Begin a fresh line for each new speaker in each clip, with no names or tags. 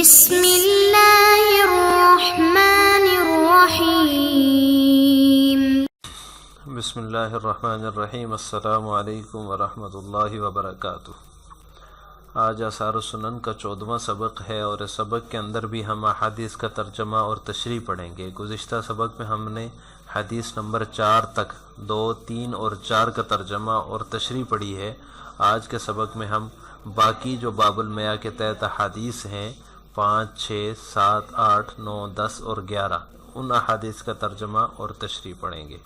بسم اللہ الرحمن الرحیم۔
بسم اللہ الرحمن الرحیم۔ السلام علیکم ورحمۃ اللہ وبرکاتہ۔ آج آثار السنن کا 14واں سبق ہے اور اس سبق کے اندر بھی ہم احادیث کا ترجمہ اور تشریح پڑھیں گے۔ گزشتہ سبق میں ہم نے حدیث نمبر 4 تک 2، 3 اور 4 کا ترجمہ اور تشریح پڑھی ہے۔ آج کے سبق میں ہم باقی جو باب المیاہ کے تحت احادیث ہیں 5، 6، 7، 8، 9، 10 اور 11 ان احادیث کا ترجمہ اور تشریح پڑھیں گے۔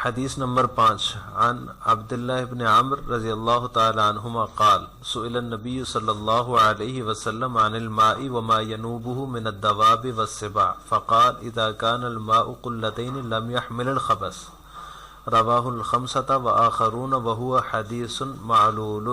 حدیث نمبر 5 عن عبداللہ بن عمرو رضی اللہ تعالی عنہما قال سئل النبی صلی اللہ علیہ وسلم عن الماء وما ينوبه من الدواب والسباع فقال اذا كان الماء قلتين لم يحمل الخبث رواہ الخمسۃ وآخرون وهو حدیث معلول۔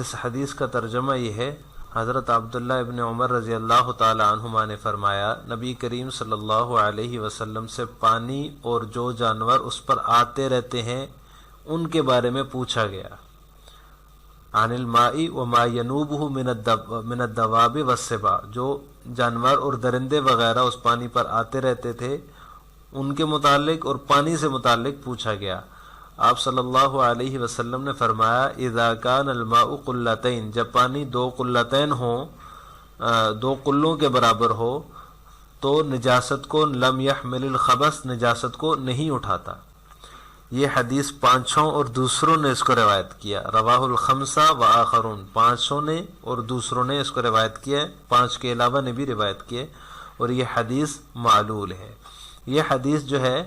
اس حدیث کا ترجمہ یہ ہے، حضرت عبداللہ ابن عمر رضی اللہ تعالی عنہما نے فرمایا نبی کریم صلی اللہ علیہ وسلم سے پانی اور جو جانور اس پر آتے رہتے ہیں ان کے بارے میں پوچھا گیا۔ عن الماء وما ينوبه من الدواب والسباع، جو جانور اور درندے وغیرہ اس پانی پر آتے رہتے تھے ان کے متعلق اور پانی سے متعلق پوچھا گیا۔ آپ صلی اللہ علیہ وسلم نے فرمایا اذا کان الماء قلتین، جب پانی 2 قلتین ہوں، 2 قلوں کے برابر ہو تو نجاست کو لم يحمل الخبث، نجاست کو نہیں اٹھاتا۔ یہ حدیث 5 اور دوسروں نے اس کو روایت کیا۔ رواہ الخمسہ وآخرون، 5 نے اور دوسروں نے اس کو روایت کیا، 5 کے علاوہ نے بھی روایت کیے، اور یہ حدیث معلول ہے۔ یہ حدیث جو ہے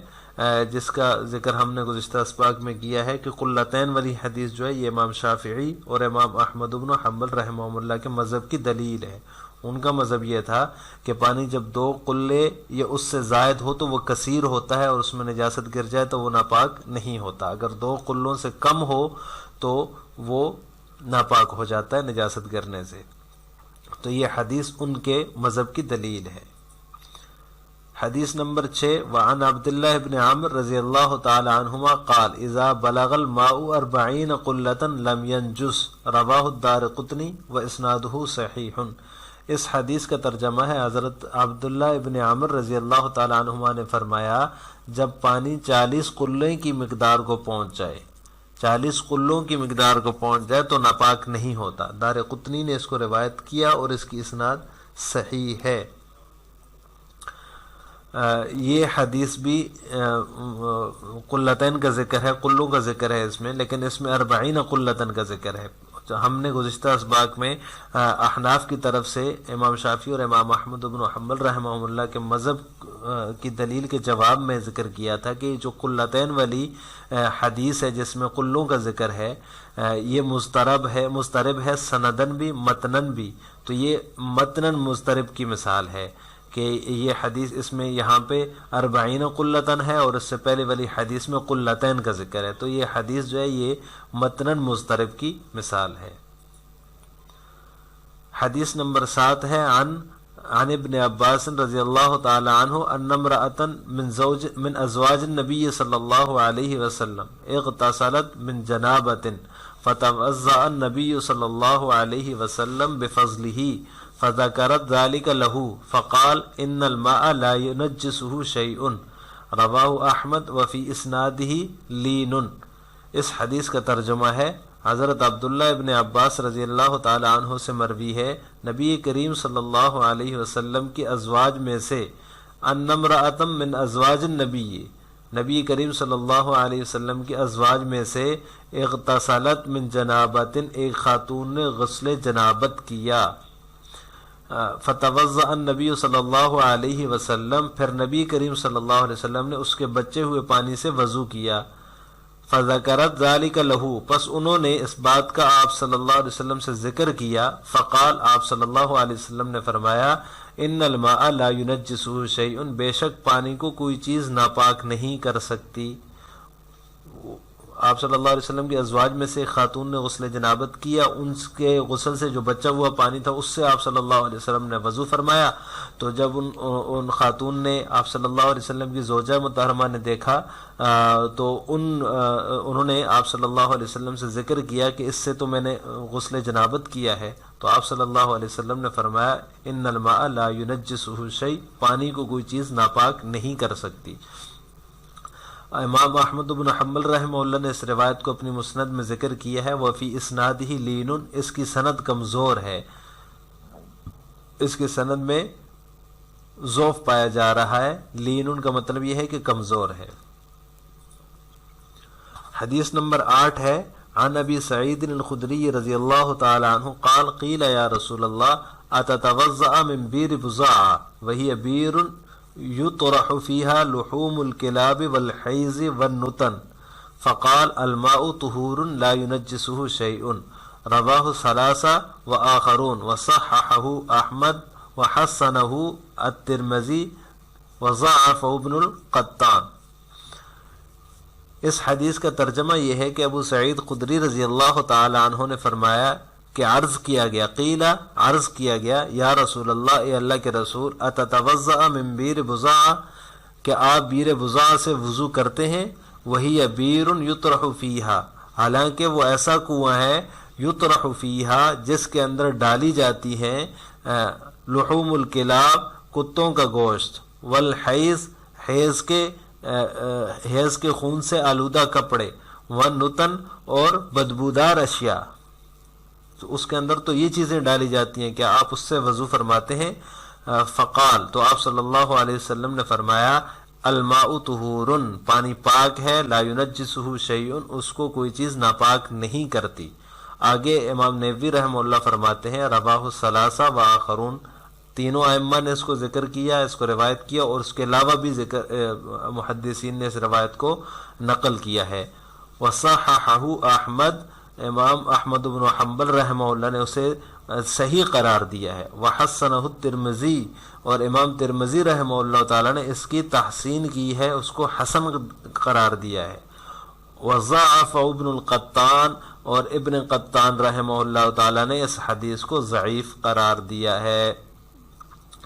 جس کا ذکر ہم نے گزشتہ اسباق میں کیا ہے کہ قلتین والی حدیث جو ہے یہ امام شافعی اور امام احمد بن حنبل رحمہ اللہ کے مذہب کی دلیل ہے۔ ان کا مذہب یہ تھا کہ پانی جب 2 قلے یا اس سے زائد ہو تو وہ کثیر ہوتا ہے اور اس میں نجاست گر جائے تو وہ ناپاک نہیں ہوتا، اگر 2 قلوں سے کم ہو تو وہ ناپاک ہو جاتا ہے نجاست گرنے سے۔ تو یہ حدیث ان کے مذہب کی دلیل ہے۔ حدیث نمبر 6 وعن عبداللہ بن عمرو رضی اللہ تعالی عنہما قال اذا بلغ الماء 40 قلة لم ينجس رواہ الدارقطنی واسنادہ صحیح۔ اس حدیث کا ترجمہ ہے، حضرت عبداللہ ابن عمرو رضی اللہ تعالی عنہما نے فرمایا جب پانی 40 قلے کی مقدار کو پہنچ جائے، 40 قلوں کی مقدار کو پہنچ جائے تو ناپاک نہیں ہوتا۔ دارقطنی نے اس کو روایت کیا اور اس کی اسناد صحیح ہے۔ یہ حدیث بھی قلتین کا ذکر ہے، قلوں کا ذکر ہے اس میں، لیکن اس میں 40 قلتن کا ذکر ہے۔ ہم نے گزشتہ اسباق میں احناف کی طرف سے امام شافعی اور امام احمد بن حنبل رحمہ اللہ کے مذہب کی دلیل کے جواب میں ذکر کیا تھا کہ جو قلتین والی حدیث ہے جس میں قلوں کا ذکر ہے یہ مضطرب ہے سندن بھی متنن بھی۔ تو یہ متنن مضطرب کی مثال ہے کہ یہ حدیث اس میں یہاں پہ 40 قلتن ہے اور اس سے پہلے والی حدیث میں قلتین کا ذکر ہے، تو یہ حدیث جو ہے یہ متنن مضطرب کی مثال ہے۔ حدیث نمبر 7 ہے عن ابن عباس رضی اللہ تعالی عنہ ان امرأة من ازواج النبی صلی اللہ علیہ وسلم اغتسلت من جنابۃ فتوضأ النبی صلی اللہ علیہ وسلم بفضلہ فذكرت ذلك له فقال ان الماء لا ينجسه شيء رواہ احمد وفی اسنادہ لین۔ اس حدیث کا ترجمہ ہے، حضرت عبداللہ ابن عباس رضی اللہ تعالی عنہ سے مروی ہے نبی کریم صلی اللہ علیہ وسلم کی ازواج میں سے ان امرأۃ من ازواج النبی، نبی کریم صلی اللہ علیہ وسلم کی ازواج میں سے اغتسلت من جنابۃ، ایک خاتون نے غسل جنابت کیا۔ فتوضأ النبی صلی اللہ علیہ وسلم، پھر نبی کریم صلی اللہ علیہ وسلم نے اس کے بچے ہوئے پانی سے وضو کیا۔ فذکرت ذلک لہ، پس انہوں نے اس بات کا آپ صلی اللہ علیہ وسلم سے ذکر کیا۔ فقال، آپ صلی اللہ علیہ وسلم نے فرمایا ان الماء لا ينجسه شیء، بے شک پانی کو کوئی چیز ناپاک نہیں کر سکتی۔ آپ صلی اللہ علیہ وسلم کی ازواج میں سے ایک خاتون نے غسل جنابت کیا، ان کے غسل سے جو بچا ہوا پانی تھا اس سے آپ صلی اللہ علیہ وسلم نے وضو فرمایا۔ تو جب ان خاتون نے آپ صلی اللہ علیہ وسلم کی زوجہ مطہرمہ نے دیکھا تو انہوں نے آپ صلی اللہ علیہ وسلم سے ذکر کیا کہ اس سے تو میں نے غسل جنابت کیا ہے۔ تو آپ صلی اللہ علیہ وسلم نے فرمایا ان الماء لا ينجسه شيء، پانی کو کوئی چیز ناپاک نہیں کر سکتی۔ امام احمد بن حنبل رحمہ اللہ نے اس روایت کو اپنی مسند میں ذکر کیا ہے، وفی اسنادہ لین، اس کی سند کمزور ہے، اس کی سند میں ضعف پایا جا رہا ہے۔ لین کا مطلب یہ ہے کہ کمزور ہے۔ حدیث نمبر 8 ہے عن ابی سعید الخدری رضی اللہ تعالی عنہ قال قیل یا رسول اللہ اتتوضأ من بیر بضاعہ وہی بیر یطرح فیہا لحوم الکلاب والحیز والنتن فقال الماء طہور لا ينجسه شیء، رواہ ثلاثہ وآخرون وصححہ احمد وحسنہ الترمذی وضعفہ ابن القطان۔ اس حدیث کا ترجمہ یہ ہے کہ ابو سعید خدری رضی اللہ تعالی عنہ نے فرمایا کہ عرض کیا گیا، قیلا عرض کیا گیا، یا رسول اللہ، اے اللہ کے رسول، اتتوضأ من بیر بضاعہ، کہ آپ بیر بضاعہ سے وضو کرتے ہیں، وہی بیر یطرح فیہا، حالانکہ وہ ایسا کنواں ہے، یطرح فیہا جس کے اندر ڈالی جاتی ہے لحوم الکلاب کتوں کا گوشت، والحیز حیض کے خون سے آلودہ کپڑے، والنتن اور بدبودار اشیاء، تو اس کے اندر تو یہ چیزیں ڈالی جاتی ہیں، کیا آپ اس سے وضو فرماتے ہیں؟ فقال، تو آپ صلی اللہ علیہ وسلم نے فرمایا الماء طہور، پانی پاک ہے، لا ينجسه شیء، اس کو کوئی چیز ناپاک نہیں کرتی۔ آگے امام نووی رحمہ اللہ فرماتے ہیں رواہ الثلاثہ وآخرون، تینوں ائمہ نے اس کو ذکر کیا، اس کو روایت کیا، اور اس کے علاوہ بھی محدثین نے اس روایت کو نقل کیا ہے۔ وصححہ احمد، امام احمد بن حنبل رحمہ اللہ نے اسے صحیح قرار دیا ہے۔ وحسنہ الترمذی، اور امام ترمذی رحمہ اللہ تعالی نے اس کی تحسین کی ہے، اس کو حسن قرار دیا ہے۔ وضعف ابن القطان، اور ابن قطان رحمہ اللہ تعالی نے اس حدیث کو ضعیف قرار دیا ہے۔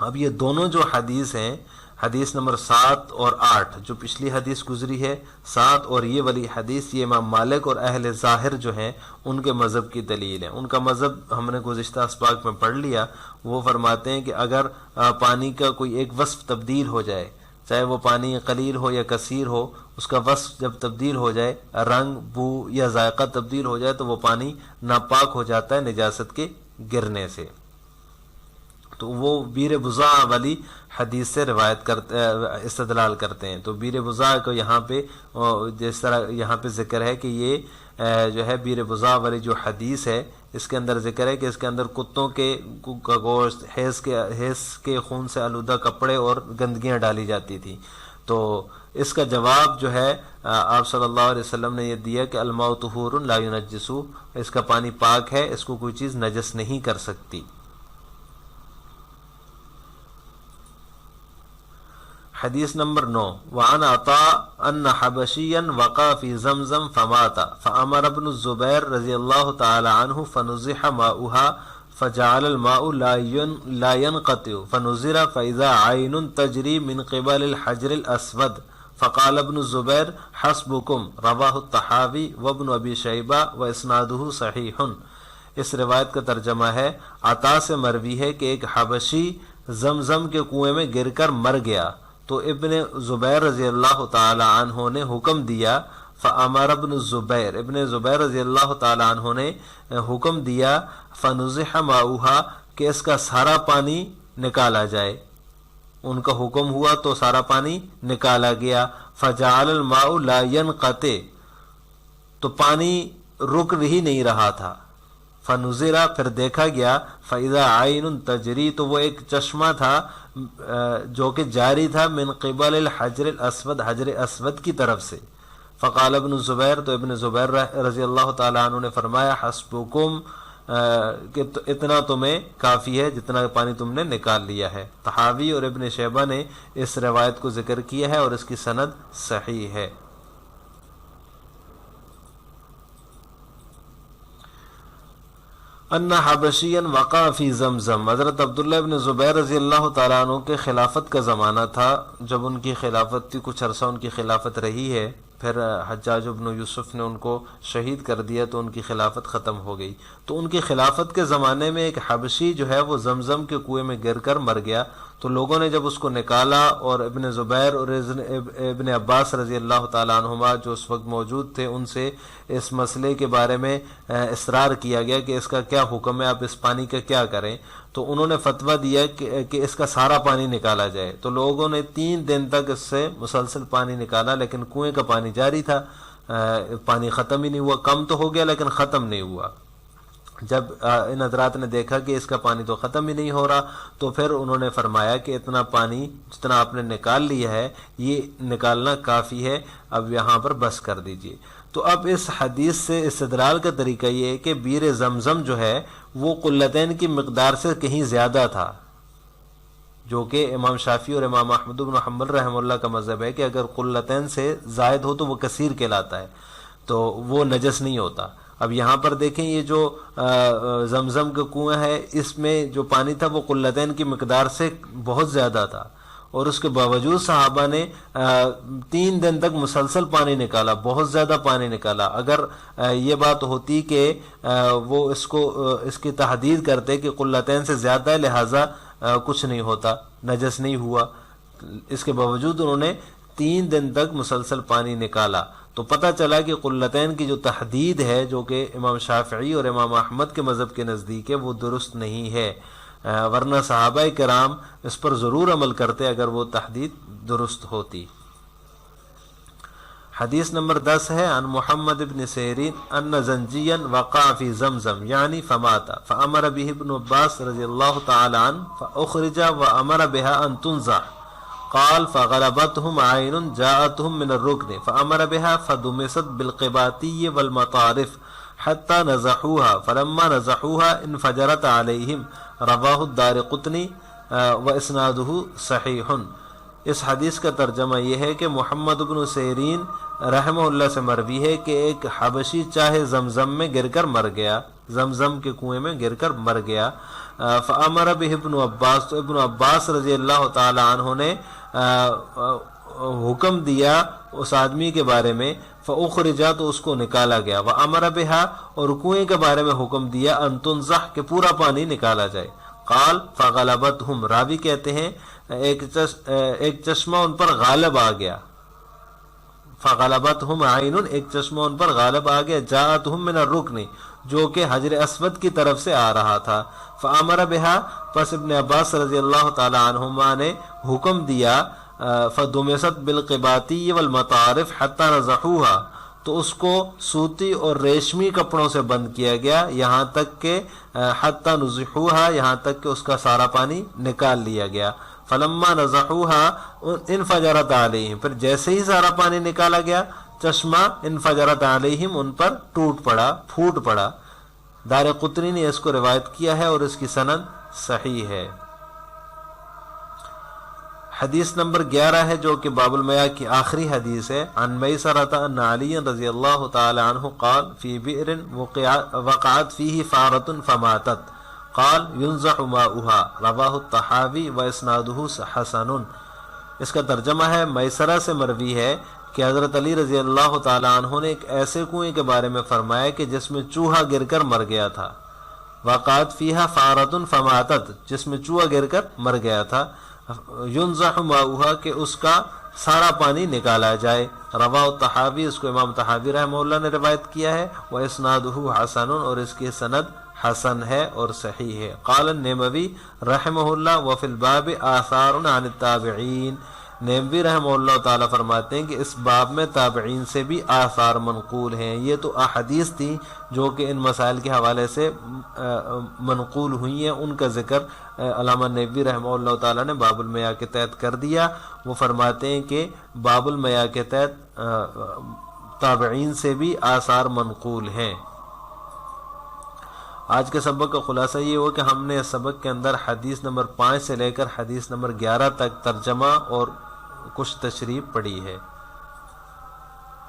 اب یہ دونوں جو حدیث ہیں، حدیث نمبر 7 اور 8 جو پچھلی حدیث گزری ہے 7 اور یہ والی حدیث، یہ امام مالک اور اہل ظاہر جو ہیں ان کے مذہب کی دلیل ہے۔ ان کا مذہب ہم نے گزشتہ اسباق میں پڑھ لیا، وہ فرماتے ہیں کہ اگر پانی کا کوئی ایک وصف تبدیل ہو جائے، چاہے وہ پانی قلیل ہو یا کثیر ہو، اس کا وصف جب تبدیل ہو جائے، رنگ، بو یا ذائقہ تبدیل ہو جائے، تو وہ پانی ناپاک ہو جاتا ہے نجاست کے گرنے سے۔ تو وہ بیر بضاعہ والی حدیث سے روایت کرتے، استدلال کرتے ہیں۔ تو بیر بضاعہ کو یہاں پہ جس طرح یہاں پہ ذکر ہے کہ یہ جو ہے بیر بضاعہ والی جو حدیث ہے، اس کے اندر ذکر ہے کہ اس کے اندر کتوں کا گوشت، حیض کے خون سے آلودہ کپڑے اور گندگیاں ڈالی جاتی تھی۔ تو اس کا جواب جو ہے آپ صلی اللہ علیہ وسلم نے یہ دیا کہ الماء طہور لا ينجسو، اس کا پانی پاک ہے، اس کو کوئی چیز نجس نہیں کر سکتی۔ حدیث نمبر 9 وعن عطاء ان حبشیا وقع فی زمزم فمات فامر ابن الزبیر رضی اللہ تعالی عنہ فنزح ماؤها فجعل الماء لا ينقطع فنزر فاذا عین تجری من قبل الحجر الاسود فقال ابن الزبیر حسبکم، رواہ الطحاوی وابن ابی شیبہ واسنادہ صحیح۔ اس روایت کا ترجمہ ہے، عطا سے مروی ہے کہ ایک حبشی زمزم کے کنویں میں گر کر مر گیا، تو ابن زبیر رضی اللہ تعالی عنہ نے حکم دیا، فامر ابن الزبیر، ابن زبیر رضی اللہ تعالی عنہ نے حکم دیا، فنزح ماؤها، کہ اس کا سارا پانی نکالا جائے۔ ان کا حکم ہوا تو سارا پانی نکالا گیا۔ فجعل الماء لا ينقطع، تو پانی رک ہی نہیں رہا تھا۔ فنزرا، پھر دیکھا گیا، فاذا عین تجری، تو وہ ایک چشمہ تھا جو کہ جاری تھا، من قبل الحجر الاسود، حجر اسود کی طرف سے۔ فقال ابن زبیر، تو ابن زبیر رضی اللہ تعالی عنہ نے فرمایا، حسبکم، کہ اتنا تمہیں کافی ہے جتنا پانی تم نے نکال لیا ہے۔ طحاوی اور ابن شیبہ نے اس روایت کو ذکر کیا ہے اور اس کی سند صحیح ہے۔ ان حبشیا وقع فی زمزم، حضرت عبداللہ ابن زبیر رضی اللہ تعالیٰ عنہ کے خلافت کا زمانہ تھا، جب ان کی خلافت تھی، کچھ عرصہ ان کی خلافت رہی ہے، پھر حجاج ابن یوسف نے ان کو شہید کر دیا تو ان کی خلافت ختم ہو گئی۔ تو ان کی خلافت کے زمانے میں ایک حبشی جو ہے وہ زمزم کے کنویں میں گر کر مر گیا، تو لوگوں نے جب اس کو نکالا اور ابن زبیر اور ابن عباس رضی اللہ تعالیٰ عنہما جو اس وقت موجود تھے ان سے اس مسئلے کے بارے میں اصرار کیا گیا کہ اس کا کیا حکم ہے، آپ اس پانی کا کیا کریں، تو انہوں نے فتویٰ دیا کہ اس کا سارا پانی نکالا جائے۔ تو لوگوں نے 3 دن تک اس سے مسلسل پانی نکالا، لیکن کنویں کا پانی جاری تھا، پانی ختم ہی نہیں ہوا، کم تو ہو گیا لیکن ختم نہیں ہوا۔ جب ان حضرات نے دیکھا کہ اس کا پانی تو ختم ہی نہیں ہو رہا، تو پھر انہوں نے فرمایا کہ اتنا پانی جتنا آپ نے نکال لیا ہے یہ نکالنا کافی ہے، اب یہاں پر بس کر دیجئے۔ تو اب اس حدیث سے استدلال کا طریقہ یہ ہے کہ بیر زمزم جو ہے وہ قلتین کی مقدار سے کہیں زیادہ تھا، جو کہ امام شافعی اور امام احمد بن حنبل رحمہ اللہ کا مذہب ہے کہ اگر قلتین سے زائد ہو تو وہ کثیر کہلاتا ہے، تو وہ نجس نہیں ہوتا۔ اب یہاں پر دیکھیں یہ جو زمزم کا کنواں ہے اس میں جو پانی تھا وہ قلتین کی مقدار سے بہت زیادہ تھا، اور اس کے باوجود صحابہ نے 3 دن تک مسلسل پانی نکالا، بہت زیادہ پانی نکالا۔ اگر یہ بات ہوتی کہ وہ اس کی تحدید کرتے کہ قلتین سے زیادہ ہے لہٰذا کچھ نہیں ہوتا، نجس نہیں ہوا، اس کے باوجود انہوں نے 3 دن تک مسلسل پانی نکالا، تو پتہ چلا کہ قلتین کی جو تحدید ہے جو کہ امام شافعی اور امام احمد کے مذہب کے نزدیک ہے وہ درست نہیں ہے، ورنہ صحابہ کرام اس پر ضرور عمل کرتے اگر وہ تحدید درست ہوتی۔ حدیث نمبر 10 ہے عن محمد بن سیرین ان زنجیا وقع فی زمزم یعنی فمات فامر به ابن عباس رضی اللہ تعالی عنہ فاخرج وامر بها ان تنزع قال فغلبتهم عين جاءتهم من الركن فامر بها فدمست بالقباطي والمطارف حتى نزحوها فلما نزحوها انفجرت عليهم رواه الدارقطني واسناده صحيح۔ اس حدیث کا ترجمہ یہ ہے کہ محمد بن سیرین رحمہ اللہ سے مروی ہے کہ ایک حبشی چاہے زمزم میں گر کر مر گیا، زمزم کے کنویں میں گر کر مر گیا، فامر به ابن عباس، تو ابن عباس رضی اللہ تعالی عنہ نے حکم دیا اس آدمی کے بارے میں، فاخرجا تو اس کو نکالا گیا، وامر بها اور کنویں کے بارے میں حکم دیا، ان تنزح کہ پورا پانی نکالا جائے، قال فغلبتهم، راوی کہتے ہیں ایک چشمہ ان پر غالب آ گیا، فغلبتهم عین، ایک چشمہ ان پر غالب آ گیا، جاءتهم من الرکن، جو کہ حجر اسود کی طرف سے آ رہا تھا، فامر بها، پس ابن عباس رضی اللہ تعالی عنہما نے حکم دیا، فدمست بالقباطی والمطارف حتی نزحوها، تو اس کو سوتی اور ریشمی کپڑوں سے بند کیا گیا یہاں تک کہ حتی نزحوها، یہاں تک کہ اس کا سارا پانی نکال لیا گیا، فلما نزحوها انفجرت علیہم، پھر جیسے ہی سارا پانی نکالا گیا چشمہ انفجرت علیہم ان پر ٹوٹ پڑا، پھوٹ پڑا۔ دارقطنی نے اس کو روایت کیا ہے اور اس کی سند صحیح ہے۔ حدیث نمبر 11 ہے جو کہ باب المیاہ کی آخری حدیث ہے، عن میسرہ ان علی رضی اللہ تعالی عنہ قال فی بئر وقعت فیہ فارۃ فماتت قال ينزح ماؤها رواہ الطحاوی واسنادہ حسن۔ اس کا ترجمہ ہے میسرہ سے مروی ہے کہ حضرت علی رضی اللہ تعالی عنہ نے ایک ایسے کنویں کے بارے میں فرمایا کہ جس میں چوہا گر کر مر گیا تھا، وقعت فیہا فارۃ فماتت، جس میں چوہا گر کر مر گیا تھا، ينزح ماؤها کہ اس کا سارا پانی نکالا جائے، رواہ الطحاوی، اس کو امام طحاوی رحمہ اللہ نے روایت کیا ہے، واسنادہ حسن، اور اس کی سند حسن ہے اور صحیح ہے۔ قال النووی رحمہ اللہ وفی الباب آثار عن التابعین، نووی رحمہ اللہ تعالیٰ فرماتے ہیں کہ اس باب میں تابعین سے بھی آثار منقول ہیں۔ یہ تو احادیث تھیں جو کہ ان مسائل کے حوالے سے منقول ہوئی ہیں، ان کا ذکر علامہ نووی رحمہ اللہ تعالیٰ نے باب المیاہ کے تحت کر دیا۔ وہ فرماتے ہیں کہ باب المیاہ کے تحت تابعین سے بھی آثار منقول ہیں۔ آج کے سبق کا خلاصہ یہ ہو کہ ہم نے اس سبق کے اندر حدیث نمبر 5 سے لے کر حدیث نمبر 11 تک ترجمہ اور کچھ تشریح پڑھی ہے۔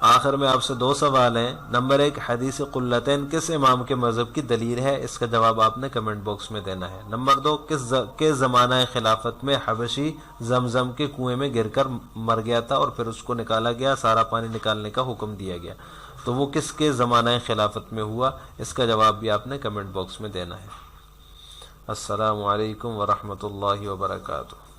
آخر میں آپ سے 2 سوال ہیں۔ نمبر 1، حدیث قلتین کس امام کے مذہب کی دلیل ہے؟ اس کا جواب آپ نے کمنٹ باکس میں دینا ہے۔ نمبر 2، کس زمانہ خلافت میں حبشی زمزم کے کنویں میں گر کر مر گیا تھا اور پھر اس کو نکالا گیا، سارا پانی نکالنے کا حکم دیا گیا؟ تو وہ کس کے زمانہ خلافت میں ہوا؟ اس کا جواب بھی آپ نے کمنٹ باکس میں دینا ہے۔ السلام علیکم ورحمۃ اللہ وبرکاتہ۔